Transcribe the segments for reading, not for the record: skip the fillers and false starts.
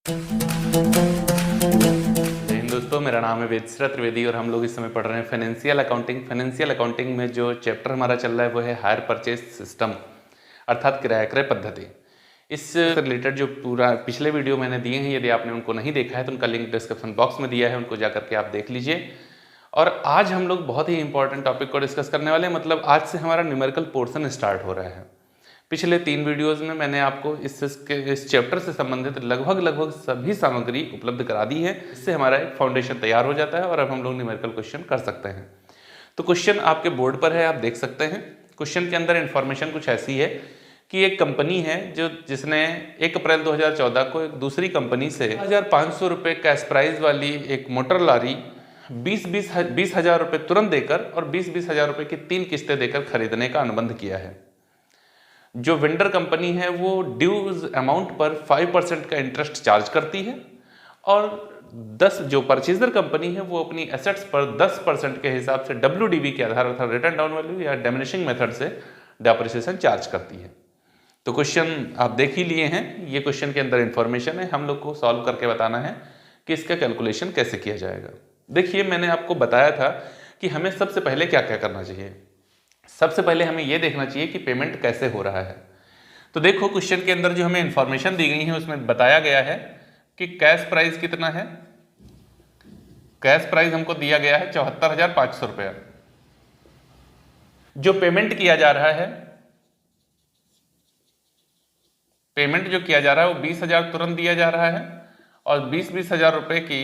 जय हिंद दोस्तों, मेरा नाम है वेदश्री त्रिवेदी और हम लोग इस समय पढ़ रहे हैं फाइनेंशियल अकाउंटिंग। फाइनेंशियल अकाउंटिंग में जो चैप्टर हमारा चल रहा है वो है हायर परचेज सिस्टम, अर्थात किराया क्रय पद्धति। इससे रिलेटेड जो पूरा पिछले वीडियो मैंने दिए हैं, यदि आपने उनको नहीं देखा है तो उनका लिंक डिस्क्रिप्शन बॉक्स में दिया है, उनको जाकर के आप देख लीजिए। और आज हम लोग बहुत ही इंपॉर्टेंट टॉपिक को डिस्कस करने वाले हैं, मतलब आज से हमारा न्यूमेरिकल पोर्शन स्टार्ट हो रहा है। पिछले 3 वीडियोस में मैंने आपको इस चैप्टर से संबंधित लगभग सभी सामग्री उपलब्ध करा दी है। इससे हमारा एक फाउंडेशन तैयार हो जाता है और अब हम लोग न्यूमेरिकल क्वेश्चन कर सकते हैं। तो क्वेश्चन आपके बोर्ड पर है, आप देख सकते हैं। क्वेश्चन के अंदर इंफॉर्मेशन कुछ ऐसी है कि एक कंपनी है जिसने 1 अप्रैल 2014 को एक दूसरी कंपनी से 1500 रुपये कैश प्राइस वाली एक मोटर लॉरी 20 हजार रुपये तुरंत देकर और 20 हजार रुपये की 3 किस्तें देकर खरीदने का अनुबंध किया है। जो वेंडर कंपनी है वो ड्यूज अमाउंट पर 5% का इंटरेस्ट चार्ज करती है और 10 जो परचेजर कंपनी है वो अपनी एसेट्स पर 10% के हिसाब से WDV के आधार अर्थात रिटर्न डाउन वैल्यू या डिमिनिशिंग मेथड से डेप्रिसिएशन चार्ज करती है। तो क्वेश्चन आप देख ही लिए हैं, ये क्वेश्चन के अंदर इंफॉर्मेशन है, हम लोग को सॉल्व करके बताना है कि इसका कैलकुलेशन कैसे किया जाएगा। देखिए, मैंने आपको बताया था कि हमें सबसे पहले क्या क्या करना चाहिए। सबसे पहले हमें यह देखना चाहिए कि पेमेंट कैसे हो रहा है। तो देखो, क्वेश्चन के अंदर जो हमें इंफॉर्मेशन दी गई है उसमें बताया गया है कि कैश प्राइस कितना है। कैश प्राइस हमको दिया गया है 74,500 रुपया। जो पेमेंट किया जा रहा है, पेमेंट जो किया जा रहा है वो 20,000 तुरंत दिया जा रहा है और 20 हजार रुपए की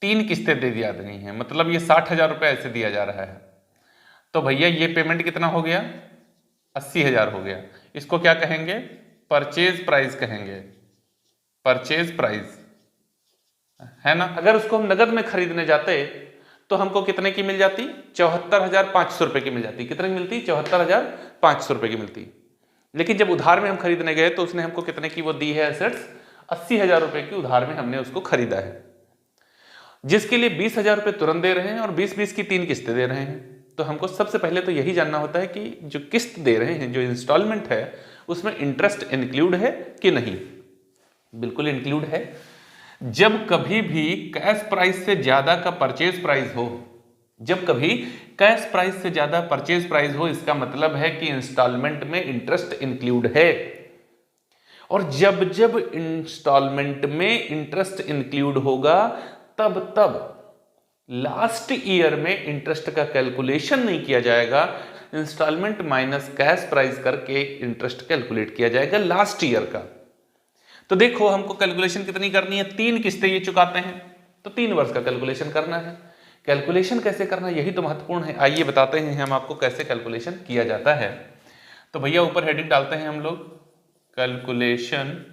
3 किस्तें दे दिया गई हैं, मतलब ये 60,000 रुपये ऐसे दिया जा रहा है। तो भैया ये पेमेंट कितना हो गया? 80,000 हो गया। इसको क्या कहेंगे? परचेज प्राइस कहेंगे। परचेज प्राइस है ना। अगर उसको हम नगद में खरीदने जाते तो हमको कितने की मिल जाती? 74,500 रुपये की मिल जाती। कितने की मिलती? 74,500 रुपये की मिलती। लेकिन जब उधार में हम खरीदने गए तो उसने हमको कितने की वो दी है एसेट्स? 80,000 रुपये की उधार में हमने उसको खरीदा है, जिसके लिए 20,000 रुपये तुरंत दे रहे हैं और 20 की 3 किस्तें दे रहे हैं। तो हमको सबसे पहले तो यही जानना होता है कि जो किस्त दे रहे हैं, जो इंस्टॉलमेंट है, उसमें इंटरेस्ट इंक्लूड है कि नहीं। बिल्कुल इंक्लूड है। जब कभी भी कैश प्राइस से ज्यादा का परचेज प्राइस हो, जब कभी कैश प्राइस से ज्यादा परचेज प्राइस हो, इसका मतलब है कि इंस्टॉलमेंट में इंटरेस्ट इंक्लूड है। और जब जब इंस्टॉलमेंट में इंटरेस्ट इंक्लूड होगा तब लास्ट ईयर में इंटरेस्ट का कैलकुलेशन नहीं किया जाएगा। इंस्टॉलमेंट माइनस कैश प्राइस करके इंटरेस्ट कैलकुलेट किया जाएगा लास्ट ईयर का। तो देखो, हमको कैलकुलेशन कितनी करनी है? 3 किस्तें ये चुकाते हैं तो 3 वर्ष का कैलकुलेशन करना है। कैलकुलेशन कैसे करना, यही तो महत्वपूर्ण है। आइए बताते हैं हम आपको कैसे कैलकुलेशन किया जाता है। तो भैया ऊपर हेडिंग डालते हैं हम लोग, calculation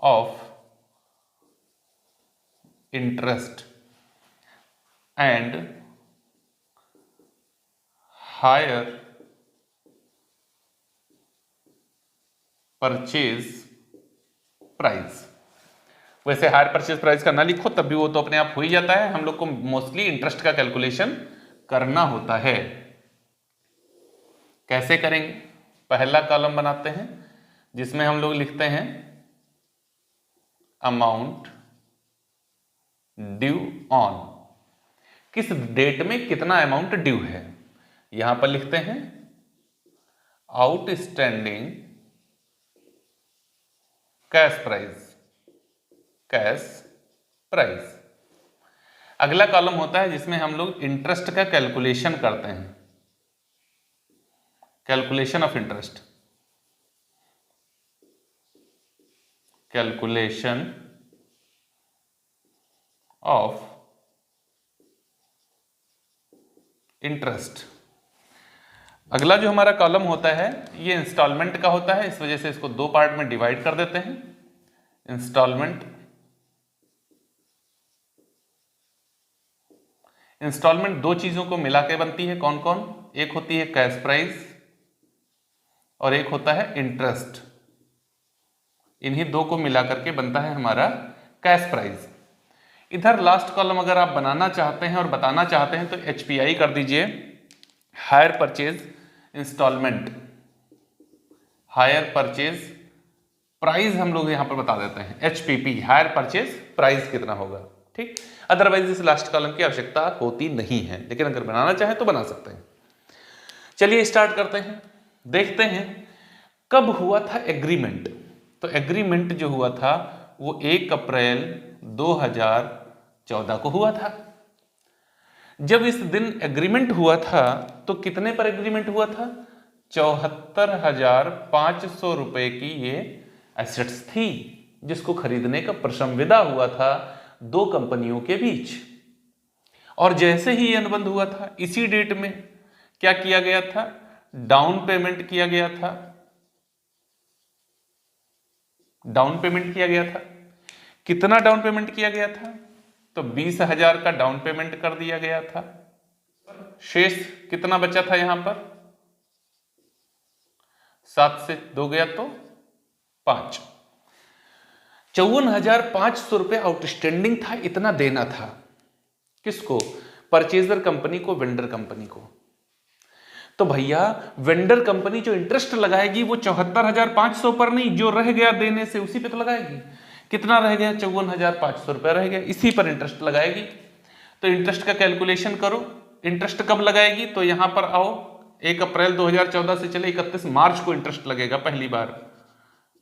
of interest and higher purchase price. वैसे हायर परचेज प्राइस का ना लिखो तब भी वो तो अपने आप हो ही जाता है, हम लोग को मोस्टली इंटरेस्ट का कैलकुलेशन करना होता है। कैसे करेंगे? पहला कॉलम बनाते हैं जिसमें हम लोग लिखते हैं अमाउंट ड्यू ऑन, किस डेट में कितना अमाउंट ड्यू है। यहां पर लिखते हैं outstanding cash price, cash price. अगला कॉलम होता है जिसमें हम लोग इंटरेस्ट का कैलकुलेशन करते हैं, calculation of interest, calculation of interest. अगला जो हमारा कॉलम होता है ये इंस्टॉलमेंट का होता है, इस वजह से इसको 2 पार्ट में डिवाइड कर देते हैं। इंस्टॉलमेंट, इंस्टॉलमेंट 2 चीजों को मिला के बनती है। कौन कौन? एक होती है कैश प्राइस और एक होता है इंटरेस्ट। इन्हीं 2 को मिला करके बनता है हमारा कैश प्राइस। इधर लास्ट कॉलम अगर आप बनाना चाहते हैं और बताना चाहते हैं तो HPI कर दीजिए, hire purchase instalment, hire purchase price हम लोग यहाँ पर बता देते हैं, HPP हायर परचेज प्राइस कितना होगा, ठीक। अदरवाइज इस लास्ट कॉलम की आवश्यकता होती नहीं है, लेकिन अगर बनाना चाहें तो बना सकते हैं। चलिए स्टार्ट करते हैं, देखते हैं कब हुआ था एग्रीमेंट। तो एग्रीमेंट जो हुआ था वो 1 अप्रैल 2014 को हुआ था। जब इस दिन एग्रीमेंट हुआ था तो कितने पर एग्रीमेंट हुआ था? 74,500 रुपए की ये एसेट्स थी, जिसको खरीदने का प्रशंविदा हुआ था 2 कंपनियों के बीच। और जैसे ही ये अनुबंध हुआ था, इसी डेट में क्या किया गया था? डाउन पेमेंट किया गया था। डाउन पेमेंट किया गया था। कितना डाउन पेमेंट किया गया था? तो 20,000 का डाउन पेमेंट कर दिया गया था। शेष कितना बचा था यहां पर? 7 से 2 गया तो 5। 54,500 रुपए आउटस्टैंडिंग था, इतना देना था। किसको? परचेजर कंपनी को, वेंडर कंपनी को। तो भैया वेंडर कंपनी जो इंटरेस्ट लगाएगी वो 74,500 पर नहीं, जो रह गया देने से उसी पे तो लगाएगी। कितना रह गया? 54,500 रुपए रह गया, इसी पर इंटरेस्ट लगाएगी। तो इंटरेस्ट का कैलकुलेशन करो। इंटरेस्ट कब लगाएगी? तो यहां पर आओ, 1 अप्रैल 2014 से चले 31 मार्च को इंटरेस्ट लगेगा पहली बार।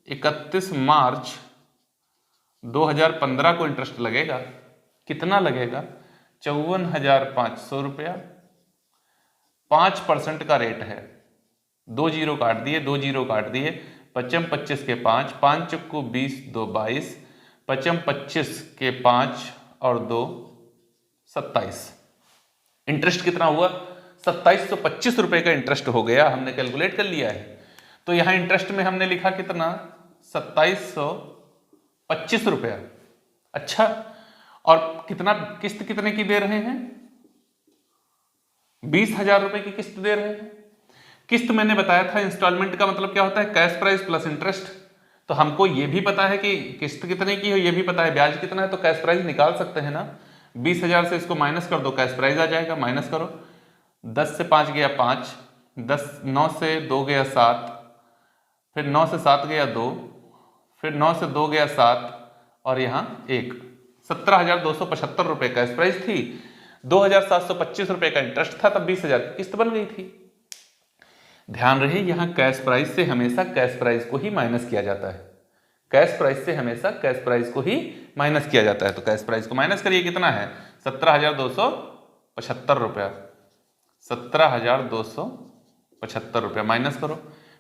31 मार्च 2015 को इंटरेस्ट लगेगा। कितना लगेगा? 54,500 रुपया। 5% का रेट है। 2 जीरो काट दिए, 2 जीरो काट दिए। 55 25 के 5, 5 चक्कू 20, 2 22, 55 25 के 5 और 2 27। इंटरेस्ट कितना हुआ? 2725 रुपए का इंटरेस्ट हो गया, हमने कैलकुलेट कर लिया है। तो यहां इंटरेस्ट में हमने लिखा कितना? 2725 रुपया। अच्छा, और कितना किस्त कितने की दे रहे हैं? 20,000 रुपए की किस्त दे रहे हैं। किस्त मैंने बताया था, इंस्टॉलमेंट का मतलब क्या होता है? Cash price plus interest. तो हमको ये भी पता है कि किस्त कितने की है, ये भी पता है ब्याज कितना है, तो कैश प्राइस निकाल सकते हैं ना। 20,000 से इसको माइनस कर दो, कैश प्राइस आ जाएगा। माइनस करो, 10 से 5 गया 5, 9 से 2 गया 7, फिर 9 से 7 गया 2, फिर 9 से 2 गया 7 और यहाँ 1। 17,275 रुपए कैश प्राइस थी, 2,725 रुपए का इंटरेस्ट था, तब 20,000 की किस्त बन गई थी। ध्यान रहे यहां कैश प्राइस से हमेशा कैश प्राइस को ही माइनस किया जाता है। कैश प्राइस से हमेशा कैश प्राइस को ही माइनस किया जाता है। तो कैश प्राइस को माइनस करिए, कितना है? 17,275 रुपया। 17,275 रुपया माइनस करो,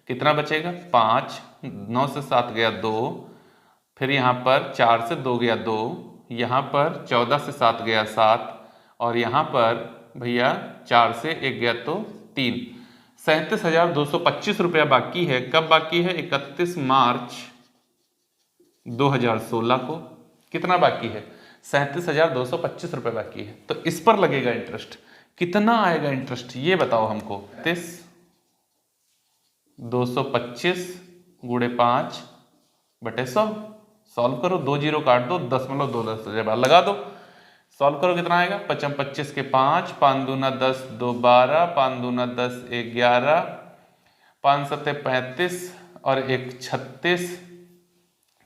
कितना बचेगा? 5, 9 से 7 गया 2, फिर यहाँ पर 4 से 2 गया 2, यहाँ पर 14 से 7 गया 7 और यहाँ पर भैया 4 से 1 गया तो 3। 37,225 रुपया बाकी है। कब बाकी है? 31 मार्च 2016 को। कितना बाकी है? 37,225 रुपये बाकी है। तो इस पर लगेगा इंटरेस्ट। कितना आएगा इंटरेस्ट ये बताओ हमको? 37,225 गुणे 5 बटे 100। सॉल्व करो, 2 जीरो काट दो, 0.2 लगा दो, सॉल्व करो, कितना आएगा? 55 25 के 5, 5 दूना 10, 2 12, 5 दूना 10, 1 11, 5 सत्ते 35 और 1 36,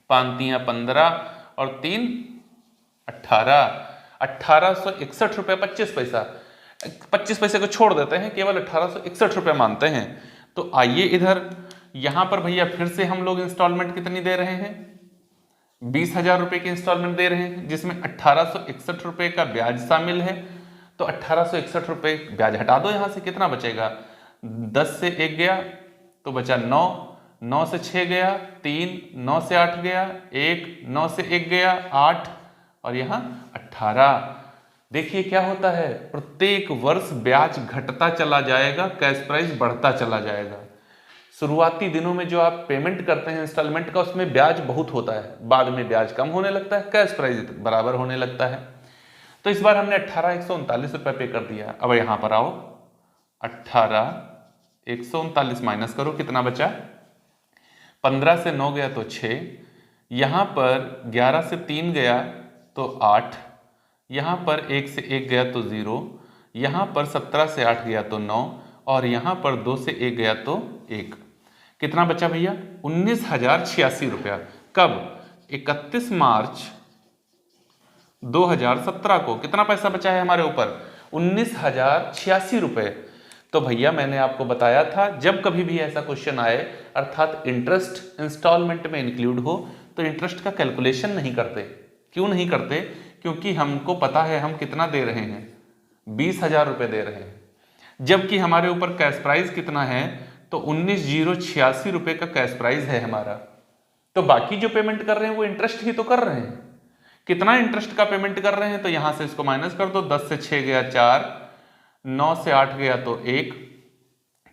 5 तियां 15 और 3 18। 1861 रुपये 25 पैसा। 25 पैसे को छोड़ देते हैं, केवल 1861 रुपये मानते हैं। तो आइए इधर, यहां पर भैया फिर से हम लोग इंस्टॉलमेंट कितनी दे रहे हैं? 20,000 रुपए की इंस्टॉलमेंट दे रहे हैं, जिसमें 1861 रुपए का ब्याज शामिल है। तो 1861 रुपए ब्याज हटा दो यहां से, कितना बचेगा? 10 से 1 गया तो बचा 9, 9 से 6 गया 3, 9 से 8 गया 1, 9 से 1 गया 8 और यहाँ 18। देखिए क्या होता है, प्रत्येक वर्ष ब्याज घटता चला जाएगा, कैश प्राइस बढ़ता चला जाएगा। शुरुआती दिनों में जो आप पेमेंट करते हैं इंस्टॉलमेंट का, उसमें ब्याज बहुत होता है, बाद में ब्याज कम होने लगता है, कैश प्राइस बराबर होने लगता है। तो इस बार हमने 18,139 रुपये पे कर दिया। अब यहाँ पर आओ, 18,139 माइनस करो, कितना बचा? 15 से 9 गया तो 6, यहाँ पर 11 से 3 गया तो 8, यहाँ पर 1 से 1 गया तो 0, यहाँ पर 17 से 8 गया तो 9 और यहाँ पर 2 से 1 गया तो 1। कितना बचा भैया? 19,086 रुपया। कब? 31 मार्च 2017 को कितना पैसा बचा है हमारे ऊपर? 19,086 रुपये। तो भैया मैंने आपको बताया था जब कभी भी ऐसा क्वेश्चन आए अर्थात इंटरेस्ट इंस्टॉलमेंट में इंक्लूड हो तो इंटरेस्ट का कैलकुलेशन नहीं करते। क्यों नहीं करते? क्योंकि हमको पता है हम कितना दे रहे हैं, 20,000 रुपये दे रहे हैं, जबकि हमारे ऊपर कैश प्राइस कितना है तो 19,086 रुपये का कैश प्राइस है हमारा। तो बाकी जो पेमेंट कर रहे हैं वो इंटरेस्ट ही तो कर रहे हैं। कितना इंटरेस्ट का पेमेंट कर रहे हैं? तो यहां से इसको माइनस कर दो, 10 से 6 गया 4, 9 से 8 गया तो 1,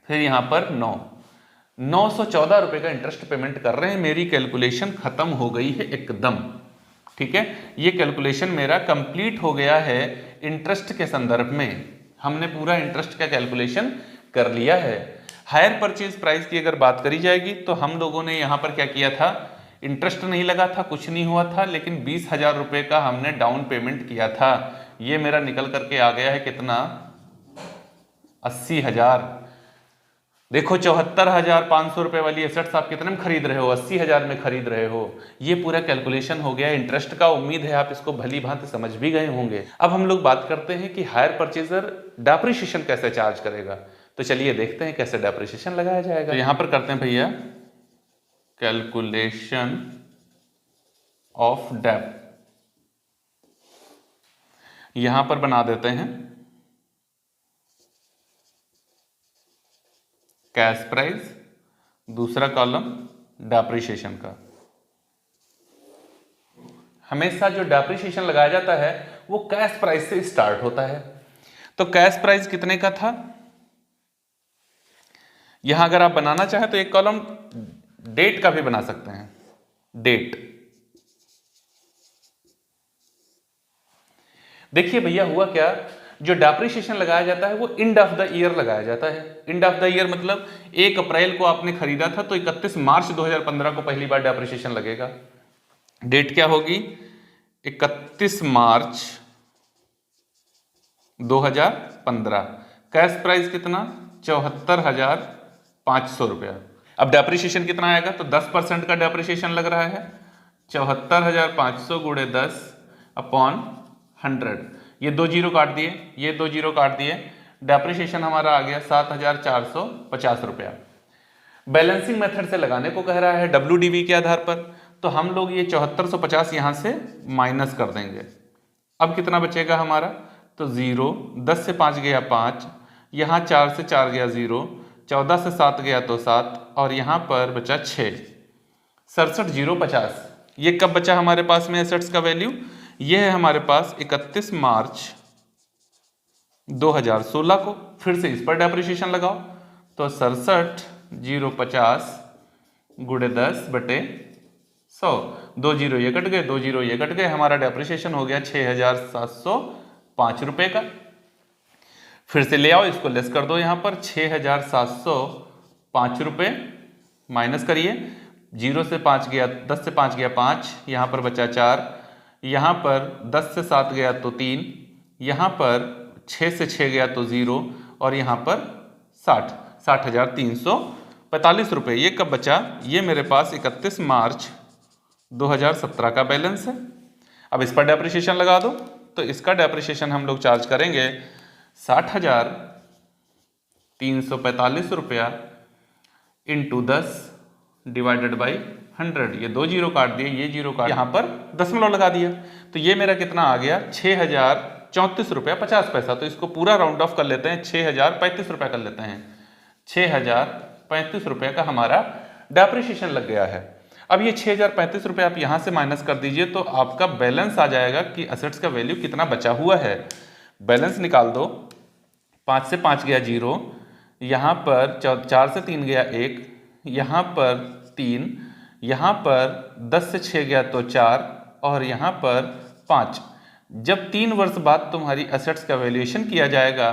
फिर यहां पर 914 रुपए का इंटरेस्ट पेमेंट कर रहे हैं। मेरी कैलकुलेशन खत्म हो गई है एकदम। ठीक है, ये कैलकुलेशन मेरा कंप्लीट हो गया है इंटरेस्ट के संदर्भ में। हमने पूरा इंटरेस्ट का कैलकुलेशन कर लिया है। हायर परचेज प्राइस की अगर बात करी जाएगी तो हम लोगों ने यहां पर क्या किया था, इंटरेस्ट नहीं लगा था, कुछ नहीं हुआ था, लेकिन 20,000 रुपए का हमने डाउन पेमेंट किया था। ये मेरा निकल करके आ गया है कितना? 80,000। देखो 74,500 रुपए वाली एसेट्स आप कितने में खरीद रहे हो? 80,000 में खरीद रहे हो। ये पूरा कैलकुलेशन हो गया इंटरेस्ट का। उम्मीद है आप इसको भली भांति समझ भी गए होंगे। अब हम लोग बात करते हैं कि हायर परचेजर डेप्रिसिएशन कैसे चार्ज करेगा। तो चलिए देखते हैं कैसे डेप्रिसिएशन लगाया जाएगा। तो यहां पर करते हैं भैया कैलकुलेशन ऑफ डेप। यहां पर बना देते हैं कैश प्राइस, दूसरा कॉलम डेप्रिसिएशन का। हमेशा जो डेप्रिसिएशन लगाया जाता है वो कैश प्राइस से स्टार्ट होता है। तो कैश प्राइस कितने का था? यहां अगर आप बनाना चाहें तो एक कॉलम डेट का भी बना सकते हैं। डेट, देखिए भैया हुआ क्या, जो डेप्रिसिएशन लगाया जाता है वो एंड ऑफ द ईयर लगाया जाता है। एंड ऑफ द ईयर मतलब 1 अप्रैल को आपने खरीदा था तो 31 मार्च 2015 को पहली बार डेप्रिसिएशन लगेगा। डेट क्या होगी? 31 मार्च 2015। कैश प्राइस कितना? 74,500 रुपया। अब डेप्रिसिएशन कितना आएगा? तो 10% का डेप्रिसिएशन लग रहा है। 74,500 गुणे 10 अपॉन 100। ये 2 जीरो काट दिए, ये 2 जीरो काट दिए। डेप्रिसिएशन हमारा आ गया 7,450 रुपया। बैलेंसिंग मेथड से लगाने को कह रहा है WDV के आधार पर। तो हम लोग ये 7450 यहां से माइनस कर देंगे। अब कितना बचेगा हमारा? तो 0, 10 से 5 गया 5, यहां 4 से 4 गया 0, 14 से 7 गया तो 7, और यहां पर बचा 6, 67,050। ये कब बचा हमारे पास में एसेट्स का वैल्यू? ये है हमारे पास 31 मार्च 2016 को। फिर से इस पर डेप्रिसिएशन लगाओ तो 67,050 गुणे 10 बटे 100। 2 जीरो ये कट गए, 2 जीरो ये कट गए। हमारा डेप्रिसिएशन हो गया 6,705 रुपए का। फिर से ले आओ, इसको लेस कर दो। यहां पर 6,705 रुपए माइनस करिए। 0 से 5 गया, 10 से 5 गया 5, यहां पर बचा 4, यहां पर 10 से 7 गया तो 3, यहां पर 6 से 6 गया तो 0, और यहां पर 60,345 रुपए। ये कब बचा? ये मेरे पास 31 मार्च 2017 का बैलेंस है। अब इस पर डेप्रिसिएशन लगा दो तो इसका डेप्रिसिएशन हम लोग चार्ज करेंगे 60,345 रुपया इंटू 10 डिवाइडेड बाई 100। ये 2 जीरो काट दिए, ये जीरो काट, यहां पर दशमलव लगा दिया। तो ये मेरा कितना आ गया? 6,034 रुपया 50 पैसा। तो इसको पूरा राउंड ऑफ कर लेते हैं, 6,035 रुपया कर लेते हैं। 6,035 रुपये का हमारा डेप्रिसिएशन लग गया है। अब ये 6,035 रुपये आप यहां से माइनस कर दीजिए तो आपका बैलेंस आ जाएगा कि असेट्स का वैल्यू कितना बचा हुआ है। बैलेंस निकाल दो। 5 से 5 गया 0, यहां पर 4 से 3 गया 1, यहां पर 3, यहां पर 10 से 6 गया तो 4, और यहां पर 5। जब 3 वर्ष बाद तुम्हारी असेट्स का वैल्यूएशन किया जाएगा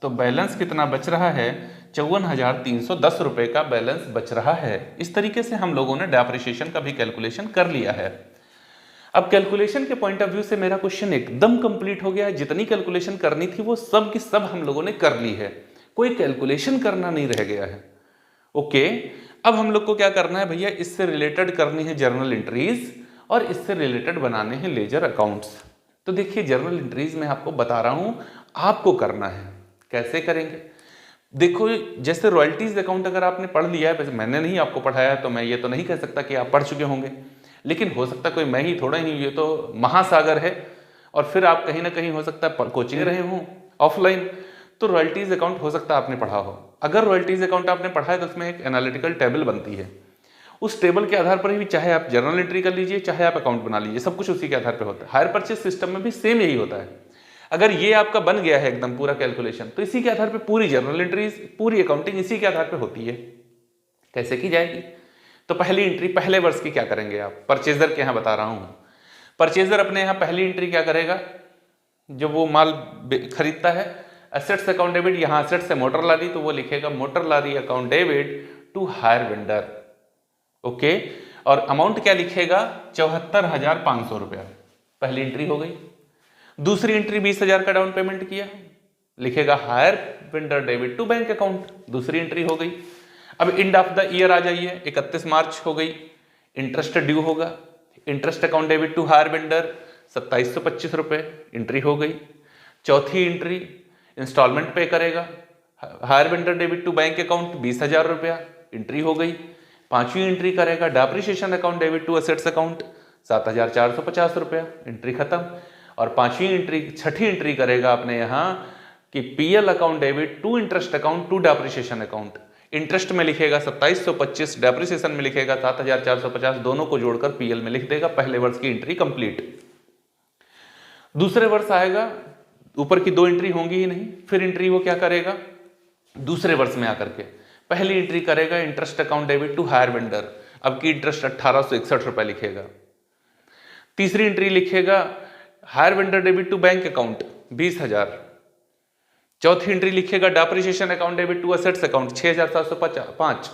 तो बैलेंस कितना बच रहा है? 54,310 रुपए का बैलेंस बच रहा है। इस तरीके से हम लोगों ने डेप्रिसिएशन का भी कैलकुलेशन कर लिया है। अब कैलकुलेशन के पॉइंट ऑफ व्यू से मेरा क्वेश्चन एकदम कंप्लीट हो गया है। जितनी कैलकुलेशन करनी थी वो सब की सब हम लोगों ने कर ली है, कोई कैलकुलेशन करना नहीं रह गया है। ओके, अब हम लोग को क्या करना है भैया, इससे रिलेटेड करनी है जर्नल एंट्रीज और इससे रिलेटेड बनाने हैं लेजर अकाउंट्स। तो देखिए जर्नल एंट्रीज में आपको बता रहा हूं आपको करना है, कैसे करेंगे। देखो जैसे रॉयल्टीज अकाउंट अगर आपने पढ़ लिया है, वैसे मैंने नहीं आपको पढ़ाया तो मैं ये तो नहीं कह सकता कि आप पढ़ चुके होंगे, लेकिन हो सकता कोई मैं ही थोड़ा ही, ये तो महासागर है। और फिर आप कहीं ना कहीं हो सकता है कोचिंग रहे हों ऑफलाइन, तो रॉयल्टीज अकाउंट हो सकता है आपने पढ़ा हो। अगर रॉयल्टीज अकाउंट आपने पढ़ा है तो उसमें एक एनालिटिकल टेबल बनती है, उस टेबल के आधार पर ही चाहे आप जर्नल एंट्री कर लीजिए चाहे आप अकाउंट बना लीजिए, सब कुछ उसी के आधार पर होता है। हायर परचेज सिस्टम में भी सेम यही होता है। अगर ये आपका बन गया है एकदम पूरा कैलकुलेशन, तो इसी के आधार पर पूरी जर्नल एंट्रीज पूरी अकाउंटिंग इसी के आधार पर होती है। कैसे की जाएगी? तो पहली एंट्री पहले वर्ष की क्या करेंगे आप, परचेजर के यहाँ बता रहा हूँ। परचेजर अपने यहाँ पहली एंट्री क्या करेगा, जब वो माल खरीदता है, एसेट्स अकाउंट डेबिट, यहाँ एसेट से मोटर लारी, तो वो लिखेगा motor lorry account debit to hire vendor. Okay, और अमाउंट क्या लिखेगा, 74,500 रुपया। पहली एंट्री हो गई। दूसरी एंट्री 20,000 का डाउन पेमेंट किया, लिखेगा hire vendor debit to bank account, दूसरी एंट्री हो गई। अब एंड ऑफ द ईयर आ जाइए, 31 मार्च हो गई, इंटरेस्ट ड्यू होगा, interest account debit to hire vendor 2725 रुपये, एंट्री हो गई। चौथी एंट्री इंस्टॉलमेंट पे करेगा, hire vendor debit to bank account 20,000 रुपया, एंट्री हो गई। पांचवी एंट्री करेगा depreciation account debit to assets account 7,450 रुपया, एंट्री खत्म। और पांचवी एंट्री छठी एंट्री करेगा अपने यहाँ कि PL account debit to interest account to depreciation account, interest में लिखेगा 2725, डेप्रिसिएशन में लिखेगा 7,450, दोनों को जोड़कर पीएल में लिख देगा। पहले वर्ष की एंट्री कंप्लीट। दूसरे वर्ष आएगा, ऊपर की दो एंट्री होंगी ही नहीं, फिर एंट्री वो क्या करेगा, दूसरे वर्ष में आकर के पहली एंट्री करेगा interest account debit to hire vendor, अब की इंटरेस्ट 1,861 रुपए लिखेगा। तीसरी एंट्री लिखेगा hire vendor debit to bank account 20,000। चौथी एंट्री लिखेगा depreciation account debit to assets account 6,705।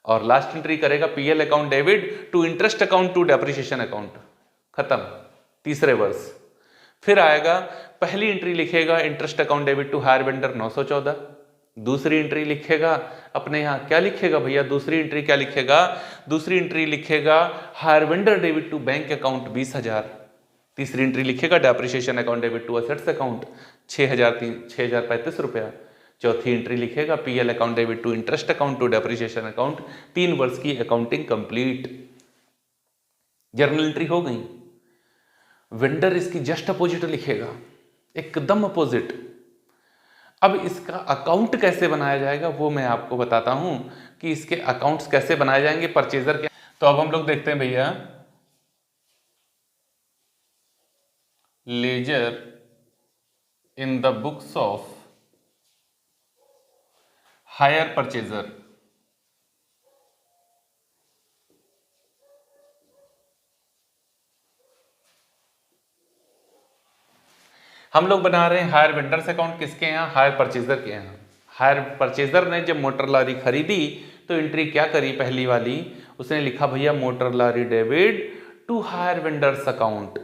और लास्ट एंट्री करेगा PL account debit to interest account to depreciation account, खत्म तीसरे वर्ष। फिर आएगा, पहली एंट्री लिखेगा interest account debit to hire vendor 914, दूसरी एंट्री लिखेगा अपने यहाँ क्या लिखेगा भैया, दूसरी एंट्री क्या लिखेगा, दूसरी एंट्री लिखेगा hire vendor debit to bank account 20,000, तीसरी एंट्री लिखेगा depreciation account debit to assets account 6,035 रुपया, चौथी एंट्री लिखेगा PL account debit to interest account to depreciation account. 3 वर्ष की अकाउंटिंग कंप्लीट। जर्नल एंट्री हो गई। वेंडर इसकी जस्ट अपोजिट लिखेगा, एकदम अपोजिट। अब इसका अकाउंट कैसे बनाया जाएगा वो मैं आपको बताता हूं कि इसके अकाउंट्स कैसे बनाए जाएंगे परचेजर के। तो अब हम लोग देखते हैं भैया, ledger in the books of hire purchaser. हम लोग बना रहे हैं हायर वेंडर्स अकाउंट किसके यहाँ, हायर परचेजर के यहाँ। हायर परचेजर ने जब मोटर लारी खरीदी तो एंट्री क्या करी, पहली वाली उसने लिखा भैया motor lorry debit to hire vendor's account.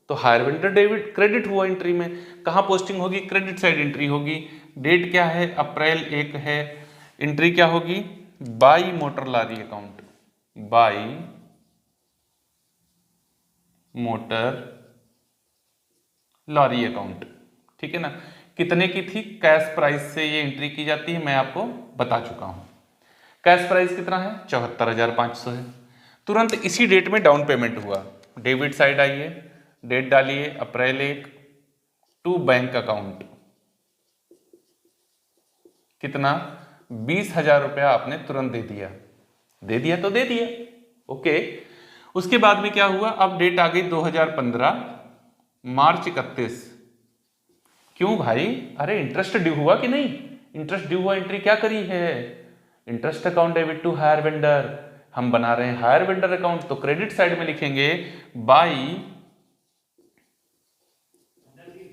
तो हायर वेंडर डेबिट क्रेडिट हुआ एंट्री में, कहाँ पोस्टिंग होगी, क्रेडिट साइड एंट्री होगी। डेट क्या है, अप्रैल 1 है। एंट्री क्या होगी, by motor lorry account, by motor lorry account, ठीक है ना। कितने की थी, कैश प्राइस से ये एंट्री की जाती है, मैं आपको बता चुका हूं। कैश प्राइस कितना है, 74,500 है। तुरंत इसी डेट में डाउन पेमेंट हुआ। डेबिट साइड आइए, डेट डालिए अप्रैल 1 टू बैंक अकाउंट, कितना 20,000 रुपया आपने तुरंत दे दिया। दे दिया तो दे दिया, ओके। उसके बाद में क्या हुआ, अब डेट आ गई 2015 मार्च 31। क्यों भाई, अरे इंटरेस्ट ड्यू हुआ कि नहीं, इंटरेस्ट ड्यू हुआ, एंट्री क्या करी है, interest account debit to hire vendor. हम बना रहे हैं हायर वेंडर अकाउंट, तो क्रेडिट साइड में लिखेंगे बाई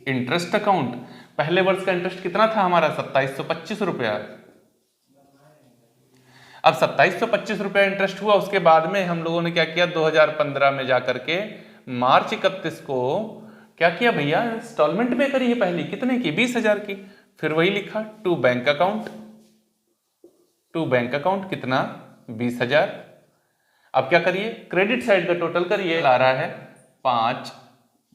इंटरेस्ट अकाउंट। पहले वर्ष का इंटरेस्ट कितना था हमारा, 2725 रुपया। अब 2725 रुपया इंटरेस्ट हुआ, उसके बाद में हम लोगों ने क्या किया, 2015 में जाकर के मार्च 31 को क्या किया भैया, इंस्टॉलमेंट पे करी है पहली, कितने की, 20,000 की। फिर वही लिखा to bank account, to bank account कितना 20,000। अब क्या करिए, क्रेडिट साइड का टोटल करिए। आ रहा है 5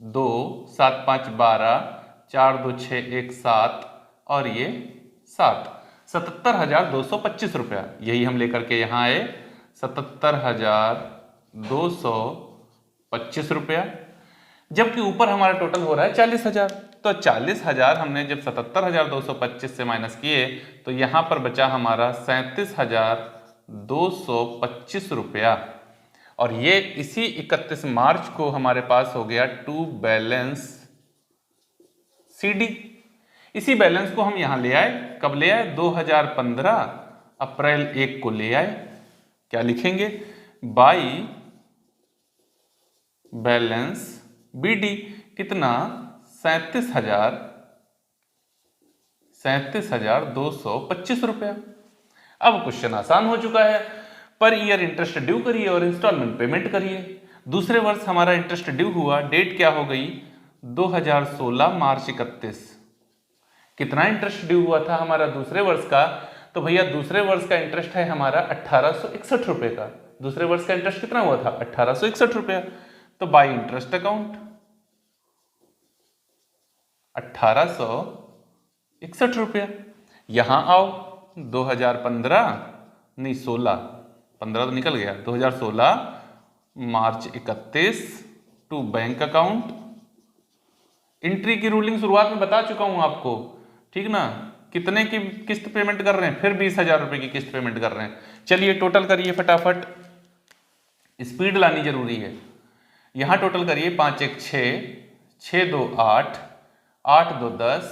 2 7 5 12, 4 2 6 1 7 और ये 7, 77,225 रुपया। यही हम लेकर के यहाँ आए, 77,225 रुपया। जबकि ऊपर हमारा टोटल हो रहा है 40,000। तो 40,000 हमने जब 77,225 से माइनस किए तो यहाँ पर बचा हमारा 37,225 रुपया। और ये इसी 31 मार्च को हमारे पास हो गया टू बैलेंस CD। इसी बैलेंस को हम यहां ले आए। कब ले आए? 2015 अप्रैल 1 को ले आए। क्या लिखेंगे? बाई बैलेंस BD कितना? 37,225 रुपया। अब क्वेश्चन आसान हो चुका है। पर ईयर इंटरेस्ट ड्यू करिए और इंस्टॉलमेंट पेमेंट करिए। दूसरे वर्ष हमारा इंटरेस्ट ड्यू हुआ, डेट क्या हो गई? 2016 मार्च 31। कितना इंटरेस्ट ड्यू हुआ था हमारा दूसरे वर्ष का? तो भैया दूसरे वर्ष का इंटरेस्ट है हमारा 1861 रुपए का। दूसरे वर्ष का इंटरेस्ट कितना हुआ था? 1861 रुपया। तो बाई इंटरेस्ट अकाउंट 1861 रुपया। यहां आओ 2015 नहीं 16, 15 तो निकल गया, 2016 मार्च 31 टू बैंक अकाउंट। एंट्री की रूलिंग शुरुआत में बता चुका हूं आपको, ठीक ना? कितने की किस्त पेमेंट कर रहे हैं? फिर 20,000 रुपए की किस्त पेमेंट कर रहे हैं। चलिए टोटल करिए फटाफट, स्पीड लानी जरूरी है। यहां टोटल करिए 5 1 6, 6 2 8, 8 2 10,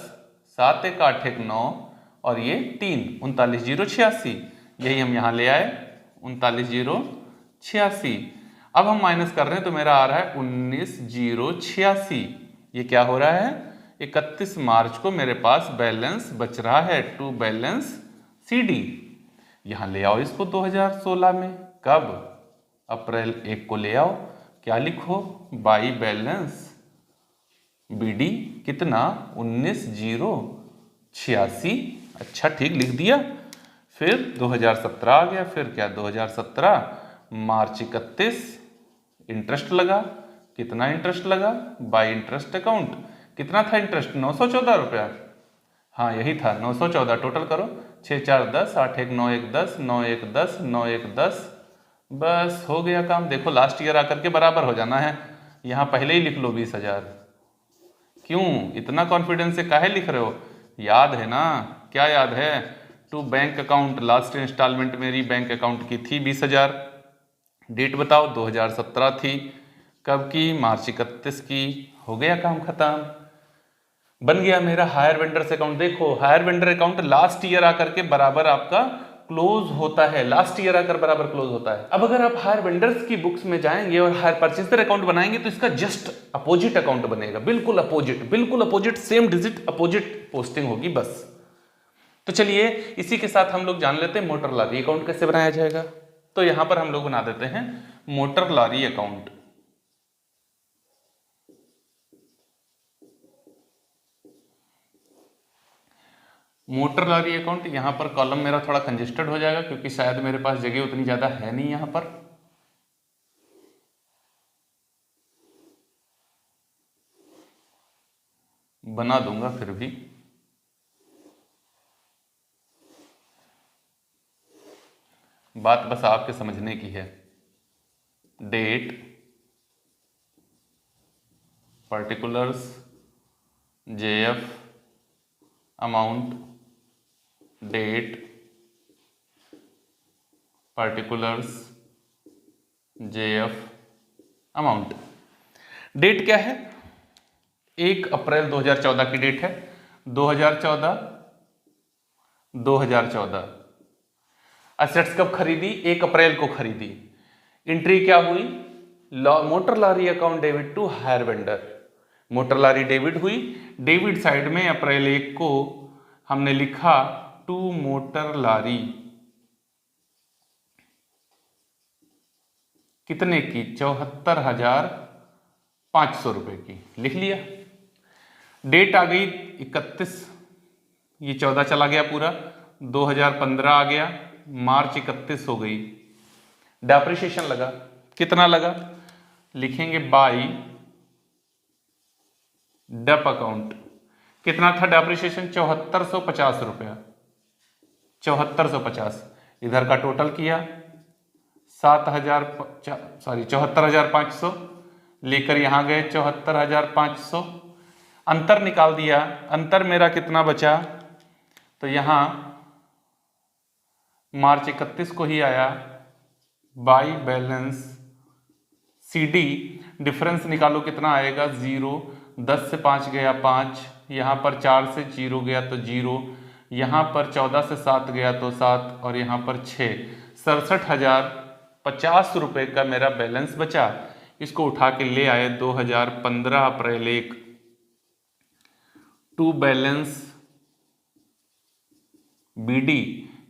7 1 8 1 9 और ये 3, 39,086। यही हम यहां ले आए 39,086। अब हम माइनस कर रहे हैं तो मेरा आ रहा है 19,086। ये क्या हो रहा है? 31 मार्च को मेरे पास बैलेंस बच रहा है टू बैलेंस CD। यहां ले आओ इसको 2016 में। कब? अप्रैल 1 को ले आओ। क्या लिखो? बाई बैलेंस BD कितना? 19,086। अच्छा ठीक लिख दिया। फिर 2017 आ गया। फिर क्या? 2017 मार्च 31 इंटरेस्ट लगा। कितना इंटरेस्ट लगा? By interest account. कितना था इंटरेस्ट? 914 रुपया। हाँ यही था 914। टोटल करो 6 4 10, 8 1 9 1 10, 9 1 10, 9 1 10। बस हो गया काम। देखो लास्ट ईयर आकर के बराबर हो जाना है। यहाँ पहले ही लिख लो 20,000। क्यों इतना कॉन्फिडेंस से काहे लिख रहे हो? याद है ना? क्या याद है? To bank account last instalment मेरी बैंक अकाउंट की थी 20,000। डेट बताओ? 2017 थी। कब की? मार्च 31 की। हो गया काम खत्म। बन गया मेरा हायर वेंडर्स अकाउंट। देखो higher vendor account last year आकर के बराबर आपका क्लोज होता है। लास्ट ईयर आकर बराबर क्लोज होता है। अब अगर आप हायर वेंडर्स की बुक्स में जाएंगे और हायर परचेजर अकाउंट बनाएंगे तो इसका जस्ट अपोजिट अकाउंट बनेगा। बिल्कुल अपोजिट, बिल्कुल opposite, same digit opposite posting होगी बस। तो चलिए इसी के साथ हम लोग जान लेते हैं मोटर लॉरी अकाउंट कैसे बनाया जाएगा। तो यहां पर हम लोग बना देते हैं motor lorry account. Motor lorry account यहां पर कॉलम मेरा थोड़ा कंजेस्टेड हो जाएगा क्योंकि शायद मेरे पास जगह उतनी ज्यादा है नहीं। यहां पर बना दूंगा फिर भी। बात बस आपके समझने की है। Date, particulars, JF, amount, date, particulars, JF, amount. Date क्या है? 1 अप्रैल 2014 की डेट है। 2014 असेट्स कब खरीदी? 1 अप्रैल को खरीदी। एंट्री क्या हुई? Motor lorry account debit to hire vendor. Motor lorry debit हुई। डेबिट साइड में अप्रैल 1 को हमने लिखा टू मोटर लॉरी। कितने की? 74,500 रुपए की। लिख लिया। डेट आ गई 31, ये 14 चला गया पूरा, 2015 आ गया, मार्च 31 हो गई। डेप्रिसिएशन लगा, कितना लगा, लिखेंगे बाई डेप अकाउंट। कितना था डेप्रिसिएशन, 7450 रुपया, 7450। इधर का टोटल किया 74,500 लेकर यहां गए 74,500, अंतर निकाल दिया। अंतर मेरा कितना बचा, तो यहां मार्च 31 को ही आया बाई बैलेंस CD, डिफरेंस निकालो कितना आएगा 0, 10 से 5 गया 5, यहाँ पर 4 से 0 गया तो 0, यहाँ पर 14 से 7 गया तो 7 और यहाँ पर 6, 67,050 रुपये का मेरा बैलेंस बचा। इसको उठा के ले आए 2015 अप्रैल 1 टू बैलेंस BD।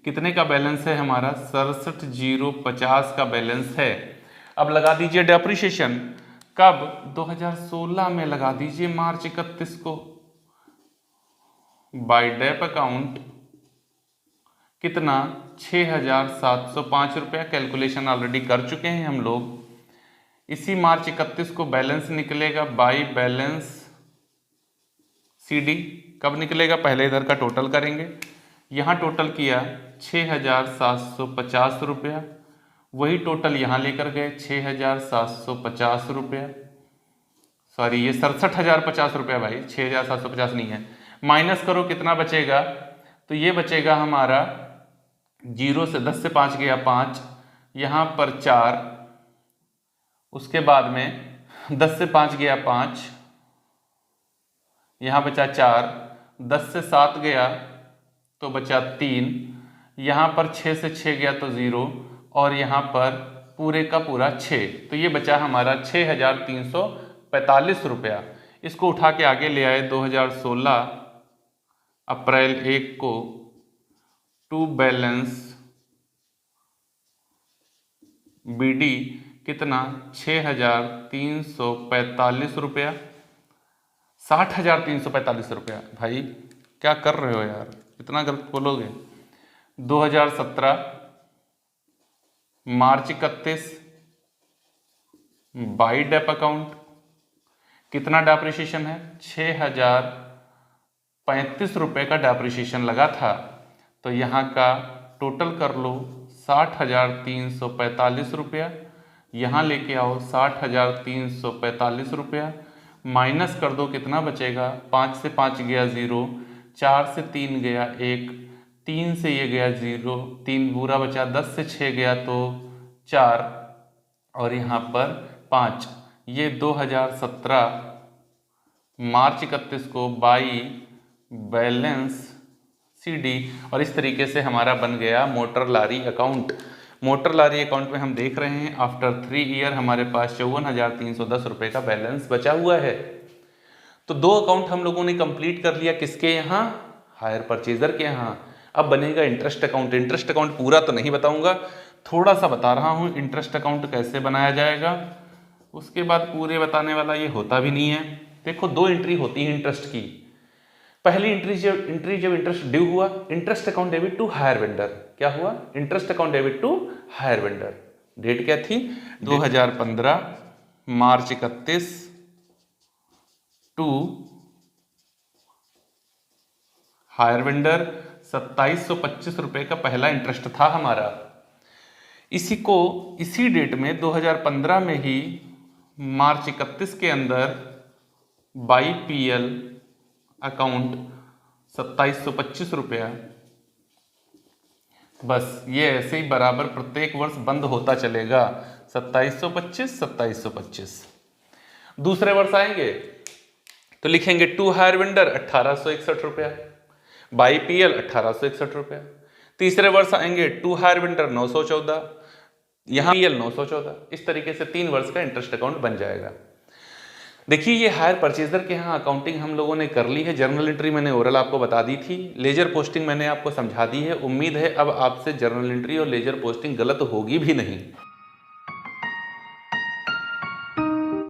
कितने का बैलेंस है हमारा, 67,050 का बैलेंस है। अब लगा दीजिए डेप्रिसिएशन, कब, 2016 में लगा दीजिए मार्च 31 को बाय डेप अकाउंट। कितना, 6,705 रुपया। कैलकुलेशन ऑलरेडी कर चुके हैं हम लोग। इसी मार्च 31 को बैलेंस निकलेगा बाई बैलेंस CD। कब निकलेगा, पहले इधर का टोटल करेंगे। यहाँ टोटल किया 6,750 रुपया, वही टोटल यहाँ लेकर गए 6,750 रुपया, सॉरी ये 67,050 रुपया भाई, 6,750 नहीं है। माइनस करो कितना बचेगा, तो ये बचेगा हमारा 0 से 10 से 5 गया 5, यहाँ पर 4, उसके बाद में 10 से 5 गया 5, यहाँ बचा 4, 10 से 7 गया तो बचा 3, यहाँ पर 6 से 6 गया तो 0 और यहाँ पर पूरे का पूरा 6, तो ये बचा हमारा 6,345 रुपया। इसको उठा के आगे ले आए 2016 अप्रैल 1 को टू बैलेंस BD। कितना, 6,345 रुपया, 60,345 रुपया। भाई क्या कर रहे हो यार, इतना गलत बोलोगे। 2017 मार्च 31 बाई डेप अकाउंट। कितना डेप्रिसिएशन है, 6,035 रुपये का डेप्रिसिएशन लगा था, तो यहाँ का टोटल कर लो 60,345 रुपया। यहाँ लेके आओ 60,345 रुपया, माइनस कर दो कितना बचेगा, 5 से 5 गया 0, 4 से 3 गया 1, 3 से ये गया 0, 3 बुरा बचा, 10 से 6 गया तो 4 और यहाँ पर 5। ये 2017 मार्च 31 को बाई बैलेंस CD। और इस तरीके से हमारा बन गया motor lorry account. Motor lorry account में हम देख रहे हैं आफ्टर 3 ईयर हमारे पास 54,310 रुपये का बैलेंस बचा हुआ है। तो 2 अकाउंट हम लोगों ने कंप्लीट कर लिया, किसके यहाँ, हायर परचेजर के यहाँ। अब बनेगा इंटरेस्ट अकाउंट। इंटरेस्ट अकाउंट पूरा तो नहीं बताऊंगा, थोड़ा सा बता रहा हूँ इंटरेस्ट अकाउंट कैसे बनाया जाएगा, उसके बाद पूरे बताने वाला ये होता भी नहीं है। देखो 2 एंट्री होती है इंटरेस्ट की। पहली एंट्री जब इंटरेस्ट ड्यू हुआ, interest account debit to hire vendor. क्या हुआ, interest account debit to hire vendor. Date क्या थी, 2015 मार्च 31 टू हायर वेंडर। 2,725 रुपये का पहला इंटरेस्ट था हमारा। इसी डेट में 2015 में ही मार्च 31 के अंदर बाई PL अकाउंट 2,725 रुपया। बस ये ऐसे ही बराबर प्रत्येक वर्ष बंद होता चलेगा, 2,725 2,725। दूसरे वर्ष आएंगे तो लिखेंगे टू हायर वेंडर 1,861 रुपया, बाई PL 1,861 रुपया। तीसरे वर्ष आएंगे टू हायर वेंडर 914, यहाँ PL 914। इस तरीके से 3 वर्ष का इंटरेस्ट अकाउंट बन जाएगा। देखिए ये हायर परचेजर के यहाँ अकाउंटिंग हम लोगों ने कर ली है। जर्नल एंट्री मैंने ओरल आपको बता दी थी, लेजर पोस्टिंग मैंने आपको समझा दी है। उम्मीद है अब आपसे जर्नल एंट्री और लेजर पोस्टिंग गलत होगी भी नहीं।